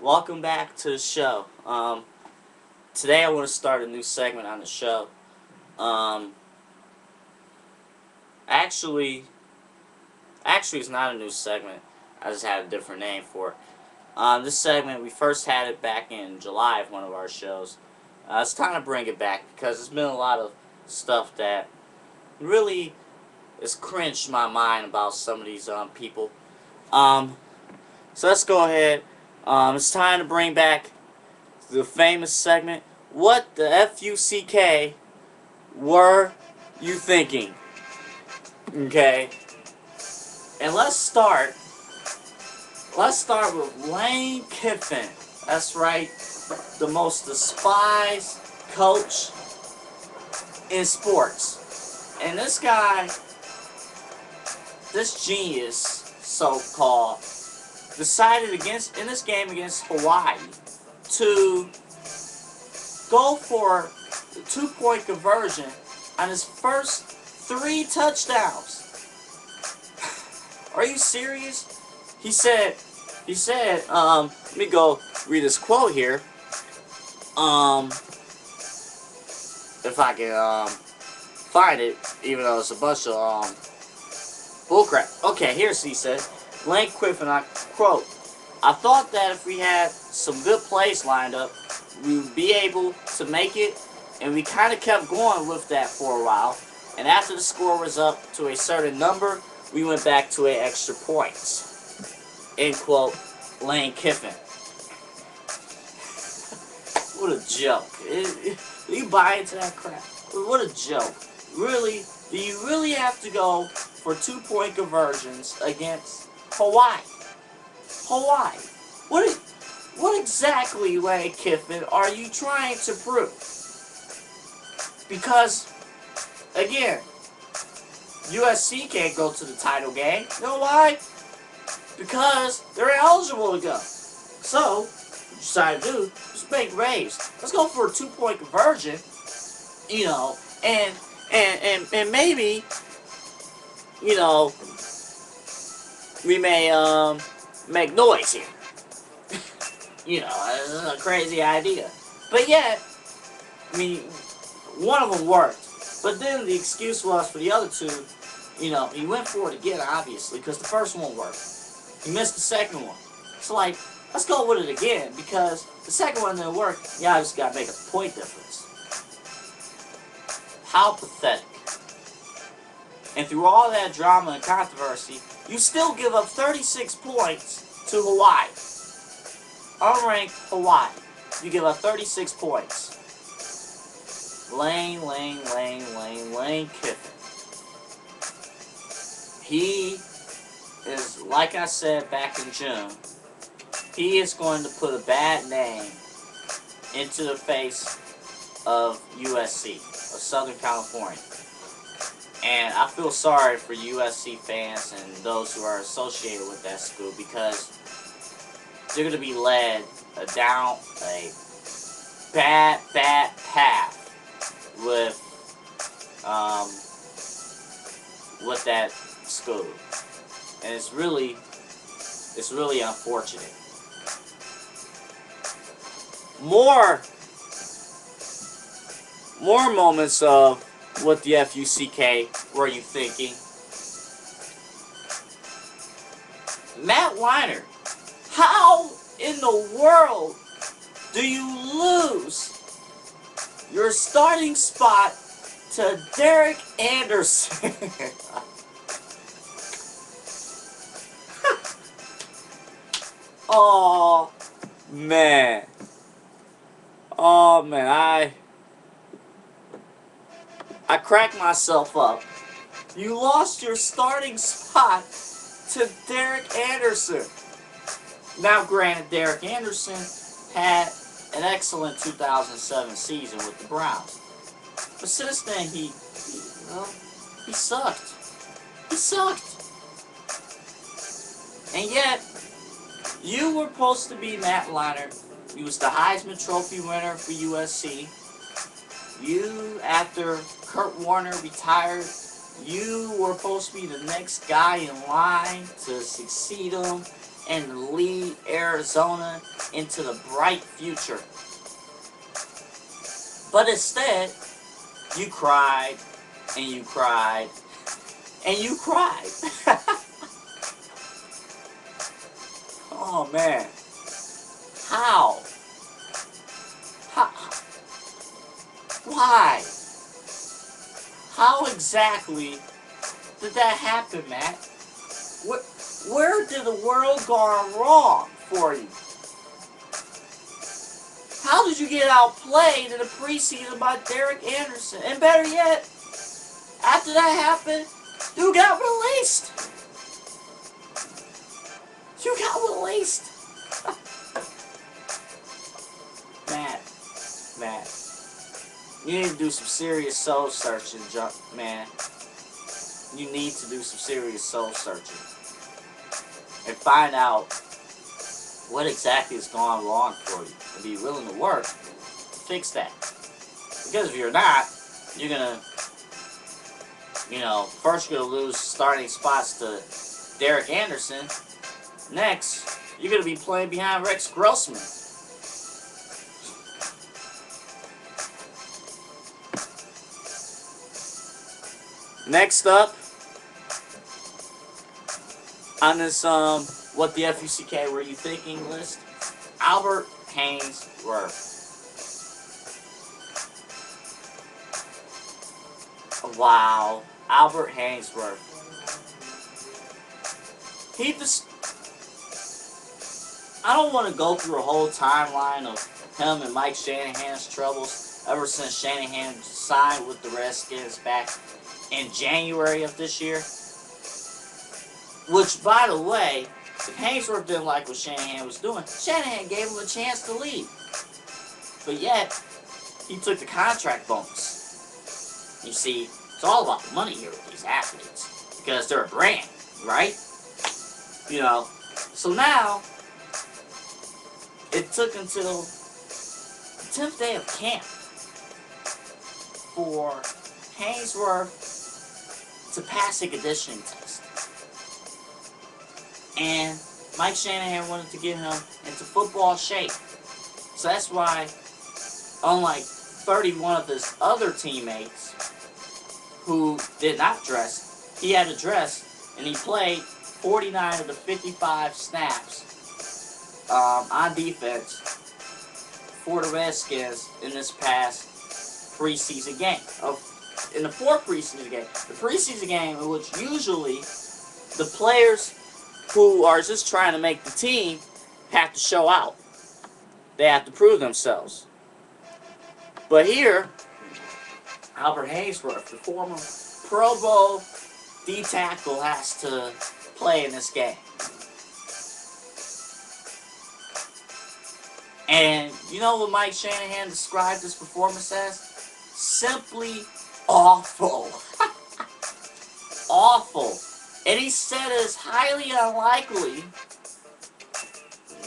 welcome back to the show. Today I want to start a new segment on the show. Um, actually, actually, it's not a new segment. I just had a different name for it. This segment, we first had it back in July of one of our shows. It's time to bring it back because there's been a lot of stuff that really has cringed my mind about some of these people. Um, so let's go ahead. It's time to bring back the famous segment. What the F-U-C-K were you thinking? Okay, and let's start with Lane Kiffin. That's right, the most despised coach in sports. And this guy, this genius, so-called, decided in this game against Hawaii to go for the 2-point conversion on his first 3 touchdowns. Are you serious? He said, let me go read this quote here. If I can, find it, even though it's a bunch of, bullcrap. Okay, here's what he said. Lane Kiffin, I quote, "I thought that if we had some good plays lined up, we would be able to make it, and we kind of kept going with that for a while, and after the score was up to a certain number, we went back to an extra points." End quote, Lane Kiffin. What a joke. Do you buy into that crap? What a joke. Really? Do you really have to go for 2-point conversions against Hawaii? Hawaii. What exactly, Lane Kiffin, are you trying to prove? Because, again, USC can't go to the title game. You know why? Because they're eligible to go. So, what you decide to do is make raves. Let's go for a 2-point conversion, you know, and maybe, you know, we may make noise here. You know, this is a crazy idea. But yet, I mean, one of them worked. But then the excuse was for the other two, you know, he went for it again, obviously, because the first one worked. He missed the second one. So, like, let's go with it again, because the second one didn't work. Yeah, I just got to make a point difference. How pathetic. And through all that drama and controversy, you still give up 36 points to Hawaii. Unranked Hawaii. You give up 36 points. Lane Kiffin. He is, like I said back in June, he is going to put a bad name into the face of USC, of Southern California. And I feel sorry for USC fans and those who are associated with that school, because they're going to be led down a bad path with that school. And it's really unfortunate. More moments of what the F-U-C-K were you thinking? Matt Leinart, how in the world do you lose your starting spot to Derek Anderson? Oh man. Oh man, I cracked myself up. You lost your starting spot to Derek Anderson. Now granted, Derek Anderson had an excellent 2007 season with the Browns. But since then he sucked. He sucked. And yet, you were supposed to be Matt Leinart. You was the Heisman Trophy winner for USC. You, after Kurt Warner retired, you were supposed to be the next guy in line to succeed him and lead Arizona into the bright future. But instead, you cried, and you cried, and you cried. Oh man. How? How? Why? How exactly did that happen, Matt? Where did the world go wrong for you? How did you get outplayed in the preseason by Derek Anderson? And better yet, after that happened, you got released. You got released. Matt, you need to do some serious soul searching, man. You need to do some serious soul searching and find out what exactly is going wrong for you and be willing to work to fix that. Because if you're not, you're gonna, first you're gonna lose starting spots to Derek Anderson. Next, you're gonna be playing behind Rex Grossman. Next up on this what the FUCK were you thinking list, Albert Haynesworth. Wow, Albert Haynesworth. I don't want to go through a whole timeline of him and Mike Shanahan's troubles ever since Shanahan signed with the Redskins back in January of this year. Which, by the way, if Haynesworth didn't like what Shanahan was doing, Shanahan gave him a chance to leave. But yet, he took the contract bonus. You see, it's all about the money here with these athletes. Because they're a brand, right? So now, it took until the 10th day of camp for Haynesworth to pass a conditioning test. And Mike Shanahan wanted to get him into football shape. So that's why, unlike 31 of his other teammates who did not dress, he had to dress, and he played 49 of the 55 snaps on defense for the Redskins in this past preseason game. In the fourth preseason game. The preseason game in which usually the players who are just trying to make the team have to show out. They have to prove themselves. But here, Albert Haynesworth, the former Pro Bowl D-tackle, has to play in this game. And you know what Mike Shanahan described this performance as? Simply awful. Awful. And he said it's highly unlikely,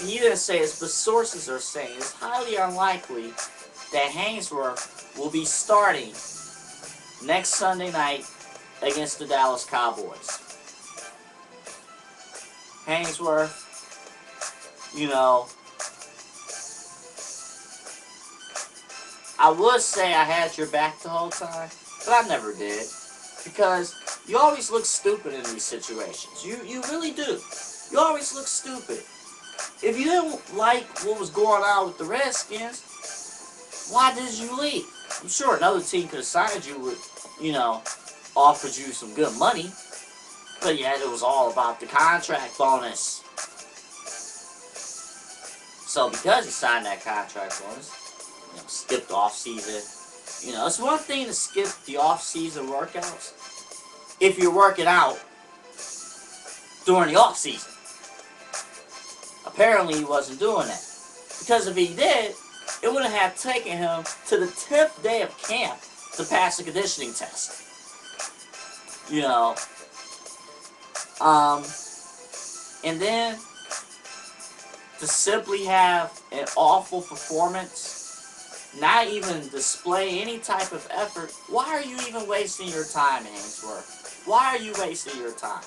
he didn't say this, but sources are saying it's highly unlikely that Haynesworth will be starting next Sunday night against the Dallas Cowboys. Haynesworth, I would say I had your back the whole time, but I never did. Because you always look stupid in these situations. You really do. You always look stupid. If you didn't like what was going on with the Redskins, why did you leave? I'm sure another team could have signed you with, offered you some good money. But yet it was all about the contract bonus. So because he signed that contract bonus, skipped off-season. It's one thing to skip the off-season workouts if you're working out during the off-season. Apparently he wasn't doing that. Because if he did, it would have taken him to the 10th day of camp to pass a conditioning test. And then to simply have an awful performance, not even display any type of effort, why are you even wasting your time, Haynesworth? Why are you wasting your time?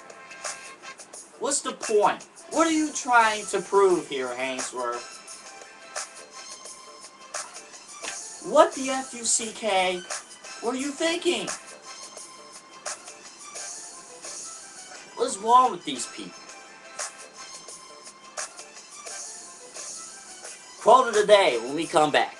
What's the point? What are you trying to prove here, Haynesworth? What the F-U-C-K were you thinking? What is wrong with these people? Quote of the day when we come back.